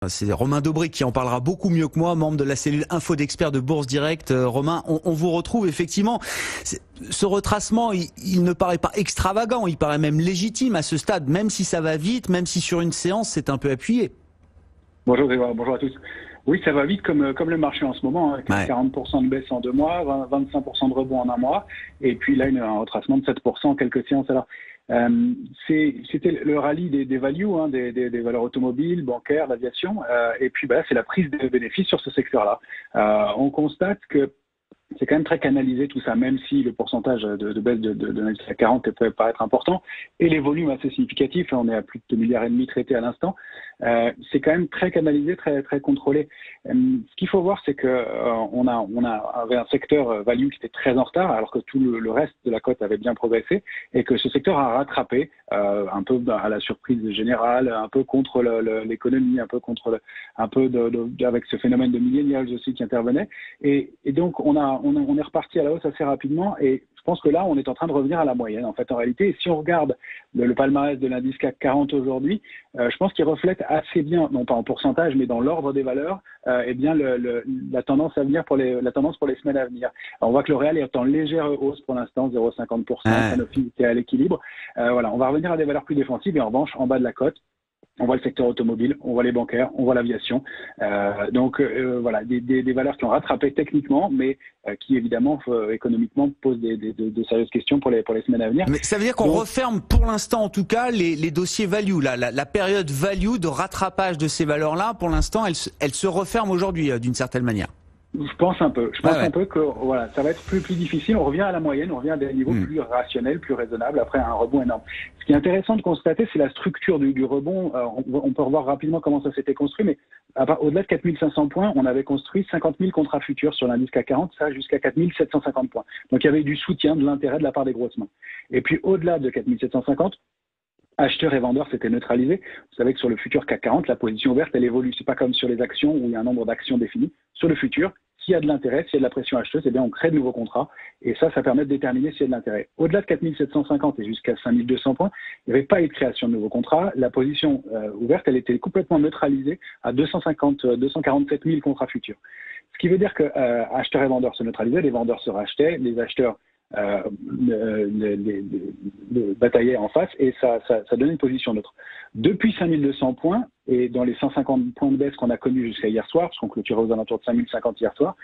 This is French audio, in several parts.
C'est Romain Dobré qui en parlera beaucoup mieux que moi, membre de la cellule Info d'experts de Bourse Direct. Romain, on vous retrouve effectivement. Ce retracement, il ne paraît pas extravagant, il paraît même légitime à ce stade, même si ça va vite, même si sur une séance c'est un peu appuyé. Bonjour Grégoire, bonjour à tous. Oui, ça va vite comme le marché en ce moment, avec 40% de baisse en 2 mois, 25% de rebond en 1 mois, et puis là un retracement de 7% en quelques séances. Alors, c'était le rallye des values, des valeurs automobiles, bancaires, l'aviation, et puis c'est la prise de bénéfices sur ce secteur-là. On constate que c'est quand même très canalisé tout ça, même si le pourcentage de baisse de l'indice CAC 40 peut paraître important, et les volumes assez significatifs, on est à plus de 2,5 milliards traités à l'instant, c'est quand même très canalisé, très, très contrôlé. Ce qu'il faut voir, c'est que on avait un secteur value qui était très en retard, alors que tout le reste de la cote avait bien progressé, et que ce secteur a rattrapé, un peu à la surprise générale, un peu contre l'économie, un peu avec ce phénomène de millennials aussi qui intervenait, et donc on est reparti à la hausse assez rapidement, et je pense que là, on est en train de revenir à la moyenne, en fait, en réalité. Et si on regarde le palmarès de l'indice CAC 40 aujourd'hui, je pense qu'il reflète assez bien, non pas en pourcentage, mais dans l'ordre des valeurs, la tendance à venir la tendance pour les semaines à venir. Alors, on voit que L'Oréal est en légère hausse pour l'instant, 0,50%, Sanofi est à l'équilibre. Voilà, on va revenir à des valeurs plus défensives, et en revanche, en bas de la cote, on voit le secteur automobile, on voit les bancaires, on voit l'aviation. Voilà, des valeurs qui ont rattrapé techniquement, mais qui évidemment économiquement posent de sérieuses questions pour les semaines à venir. Mais ça veut dire qu'on referme pour l'instant en tout cas les dossiers value. La période value de rattrapage de ces valeurs-là, pour l'instant, elle se referme aujourd'hui d'une certaine manière. Je pense un peu. Je pense un peu que voilà, ça va être plus difficile. On revient à la moyenne, on revient à des niveaux plus rationnels, plus raisonnables après un rebond énorme. Ce qui est intéressant de constater, c'est la structure du rebond. On peut revoir rapidement comment ça s'était construit, mais au-delà de 4500 points, on avait construit 50 000 contrats futurs sur l'indice CAC 40, ça jusqu'à 4750 points. Donc il y avait du soutien, de l'intérêt de la part des grosses mains. Et puis au-delà de 4750, acheteurs et vendeurs s'étaient neutralisés. Vous savez que sur le futur CAC 40, la position ouverte, elle évolue. C'est pas comme sur les actions où il y a un nombre d'actions défini. Sur le futur, s'il y a de l'intérêt, s'il y a de la pression acheteuse, eh bien on crée de nouveaux contrats. Et ça permet de déterminer s'il y a de l'intérêt. Au-delà de 4750 et jusqu'à 5200 points, il n'y avait pas eu de création de nouveaux contrats. La position ouverte, elle était complètement neutralisée à 247 000 contrats futurs. Ce qui veut dire que acheteurs et vendeurs se neutralisaient, les vendeurs se rachetaient, les acheteurs bataillaient en face, et ça donnait une position neutre. Depuis 5200 points, et dans les 150 points de baisse qu'on a connus jusqu'à hier soir, parce qu'on clôturait aux alentours de 5050 hier soir,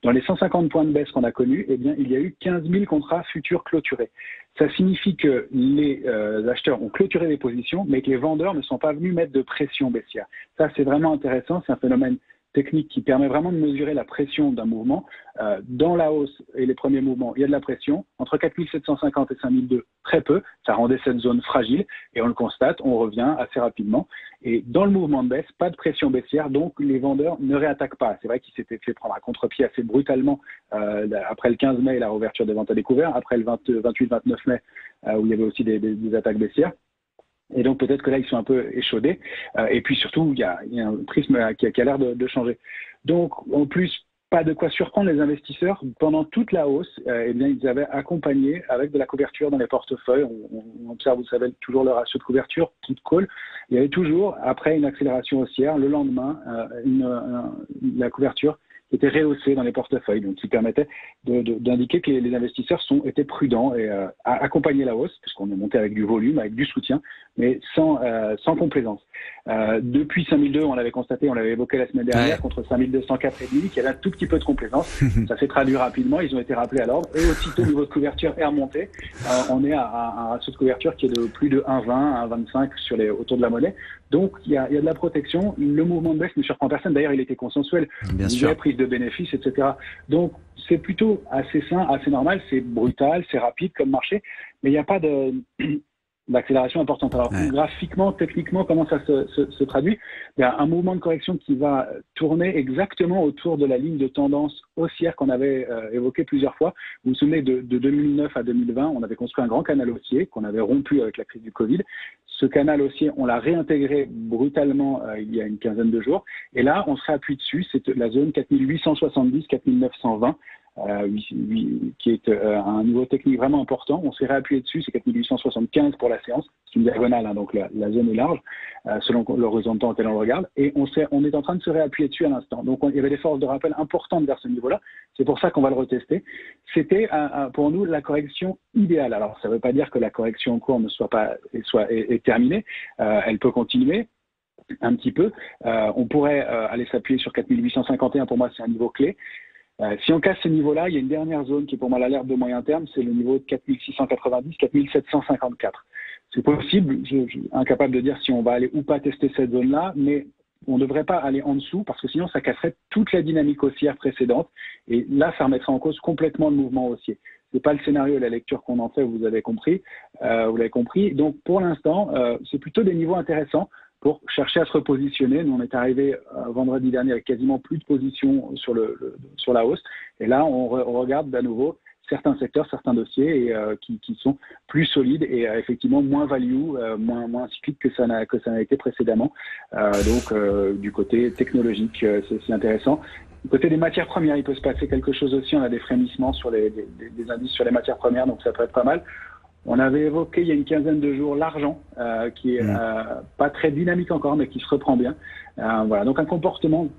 dans les 150 points de baisse qu'on a connus, eh bien, il y a eu 15 000 contrats futurs clôturés. Ça signifie que les acheteurs ont clôturé des positions, mais que les vendeurs ne sont pas venus mettre de pression baissière. Ça, c'est vraiment intéressant, c'est un phénomène technique qui permet vraiment de mesurer la pression d'un mouvement. Dans la hausse et les premiers mouvements, il y a de la pression. Entre 4750 et 5002, très peu. Ça rendait cette zone fragile, et on le constate, on revient assez rapidement. Et dans le mouvement de baisse, pas de pression baissière, donc les vendeurs ne réattaquent pas. C'est vrai qu'ils s'étaient fait prendre à contre-pied assez brutalement après le 15 mai, la réouverture des ventes à découvert, après le 28-29 mai, où il y avait aussi des attaques baissières. Et donc peut-être que là, ils sont un peu échaudés. Et puis surtout, il y a un prisme qui a l'air de changer. Donc en plus, pas de quoi surprendre les investisseurs. Pendant toute la hausse, eh bien, ils avaient accompagné avec de la couverture dans les portefeuilles. On observe, vous savez, toujours le ratio de couverture, put call. Il y avait toujours, après une accélération haussière, le lendemain, la couverture qui était rehaussée dans les portefeuilles, donc qui permettait d'indiquer que les investisseurs étaient prudents et accompagnaient la hausse, puisqu'on est monté avec du volume, avec du soutien, mais sans complaisance. Depuis 5002, on l'avait constaté, on l'avait évoqué la semaine dernière, contre 5204 et demi, qu'il y avait un tout petit peu de complaisance. Ça s'est traduit rapidement, ils ont été rappelés à l'ordre, et aussitôt, le niveau de couverture est remonté. On est à un ratio de couverture qui est de plus de 1,20, 1,25 autour de la monnaie. Donc, il y a de la protection. Le mouvement de baisse ne surprend personne. D'ailleurs, il était consensuel. Bien il y sûr. a prise de bénéfices, etc. Donc, c'est plutôt assez sain, assez normal. C'est brutal, c'est rapide comme marché. Mais il n'y a pas d'accélération importante. Alors, graphiquement, techniquement, comment ça se traduit? Il y a un mouvement de correction qui va tourner exactement autour de la ligne de tendance haussière qu'on avait évoquée plusieurs fois. Vous vous souvenez, de 2009 à 2020, on avait construit un grand canal haussier qu'on avait rompu avec la crise du Covid. Ce canal haussier, on l'a réintégré brutalement il y a une quinzaine de jours. Et là, on se réappuie dessus. C'est la zone 4870-4920. qui est à un niveau technique vraiment important. On s'est réappuyé dessus, c'est 4875 pour la séance, c'est une diagonale, hein, donc la zone est large, selon l'horizon de temps auquel on le regarde, et on est en train de se réappuyer dessus à l'instant. Donc il y avait des forces de rappel importantes vers ce niveau-là, c'est pour ça qu'on va le retester. C'était pour nous la correction idéale. Alors ça ne veut pas dire que la correction en cours est terminée, elle peut continuer un petit peu. On pourrait aller s'appuyer sur 4851, pour moi c'est un niveau clé. Si on casse ce niveau-là, il y a une dernière zone qui est pour moi l'alerte de moyen terme, c'est le niveau de 4690, 4754. C'est possible, je suis incapable de dire si on va aller ou pas tester cette zone-là, mais on ne devrait pas aller en dessous parce que sinon ça casserait toute la dynamique haussière précédente et là ça remettrait en cause complètement le mouvement haussier. C'est pas le scénario et la lecture qu'on en fait, vous l'avez compris. Donc pour l'instant, c'est plutôt des niveaux intéressants pour chercher à se repositionner. Nous, on est arrivé vendredi dernier avec quasiment plus de position sur la hausse. Et là, on regarde à nouveau certains secteurs, certains dossiers qui sont plus solides et effectivement moins value, moins cycliques que ça n'a été précédemment. Du côté technologique, c'est intéressant. Du côté des matières premières, il peut se passer quelque chose aussi. On a des frémissements sur des indices sur les matières premières, donc ça peut être pas mal. On avait évoqué il y a une quinzaine de jours l'argent, qui est pas très dynamique encore, mais qui se reprend bien. Voilà, donc un comportement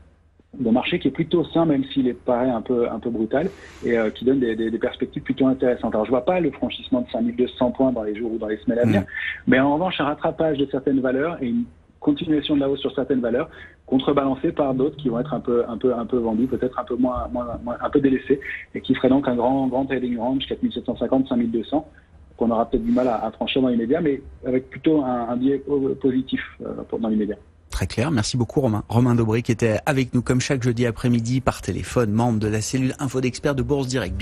de marché qui est plutôt sain, même s'il paraît un peu brutal, et qui donne des perspectives plutôt intéressantes. Alors je vois pas le franchissement de 5200 points dans les jours ou dans les semaines à venir, mais en revanche un rattrapage de certaines valeurs et une continuation de la hausse sur certaines valeurs, contrebalancées par d'autres qui vont être un peu vendues, peut-être un peu moins un peu délaissées, et qui ferait donc un grand trading range 4750, 5200. Qu'on aura peut-être du mal à franchir dans l'immédiat, mais avec plutôt un biais positif dans l'immédiat. Très clair, merci beaucoup Romain. Romain Dobré qui était avec nous comme chaque jeudi après-midi par téléphone, membre de la cellule Info d'Experts de Bourse Direct.